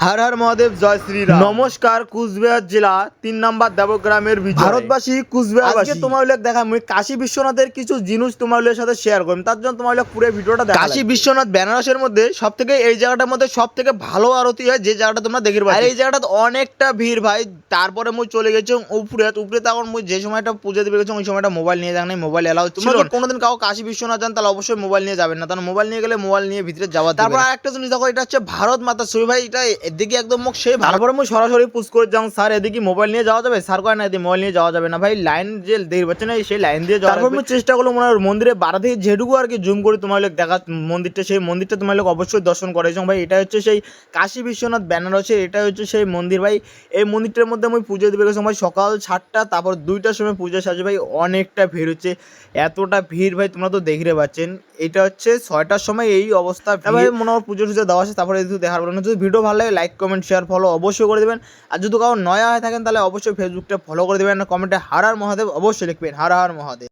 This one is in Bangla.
हर हर महादेव जय श्री राम। नमस्कार कुचबिहार जिला 3 नम्बर देवग्रामेर ভারতবাসী কুচবিহারবাসী আজকে তোমাদের দেখা আমি কাশী বিশ্বনাথের কিছু জিনিস তোমাদের সাথে শেয়ার করব। তার জন্য তোমাদের পুরো ভিডিওটা দেখা। কাশী বিশ্বনাথ বেনারসের মধ্যে সবথেকে এই জায়গাটার মধ্যে সবথেকে ভালো আরতি হয়, যে জায়গাটা তোমরা দেখতে পাচ্ছ। আর এই জায়গাটা অনেকটা ভিড় ভাই। তারপরে মই চলে গেছি উপরে তখন মই যে সময়টা পূজা দিতে গেছি ওই সময়টা মোবাইল নিয়ে যাওয়া নেই, মোবাইল এলাও ছিল। তোমরা কোনোদিন কাউ কাশী বিশ্বনাথ যান তাহলে অবশ্যই মোবাইল নিয়ে যাবেন না, কারণ মোবাইল নিয়ে গেলে মোবাইল নিয়ে ভিতরে যাওয়া। তারপর আরেকটা জিনিস দেখো, এটা হচ্ছে ভারত মাতা ছবি ভাই। এটা এদিকে একদম মুখ সেই। তারপরে আমি সরাসরি পুশ করে যাও, স্যার এদিকে মোবাইল নিয়ে যাওয়া যাবে? স্যার কয় না, এদিকে মোবাইল নিয়ে যাওয়া যাবে না ভাই। লাইন যে দেখতে পাচ্ছেন না, সেই লাইন দিয়ে যাওয়া। তারপর আমি চেষ্টা করলাম মনে হয় মন্দিরে বাড়া থেকে যেটুকু আর কি জুম করে তোমার লোক দেখা মন্দিরটা, সেই মন্দিরটা তোমার লোক অবশ্যই দর্শন করেছ ভাই। এটা হচ্ছে সেই কাশী বিশ্বনাথ বেনারসের, এটা হচ্ছে সেই মন্দির ভাই। এই মন্দিরটার মধ্যে আমি পুজো দিতে গেছিলাম ভাই সকাল 7টা, তারপর 2টার সময় পুজো সাজে ভাই। অনেকটা ভিড় হচ্ছে, এতটা ভিড় ভাই তোমরা তো দেখতে পাচ্ছেন। এটা হচ্ছে 6টার সময় এই অবস্থা ভাই। মনে হয় পুজো টুজো দেওয়া আছে, তারপরে যদি দেখার পরে যদি ভিডিও ভালো লাগে লাইক কমেন্ট শেয়ার ফলো অবশ্যই করে দেবেন। আর যদি কারো নয়া হয়ে থাকেন তাহলে অবশ্যই ফেসবুকটা ফলো করে দেবেন, কমেন্টে হর হর মহাদেব অবশ্যই লিখবেন, হর হর মহাদেব।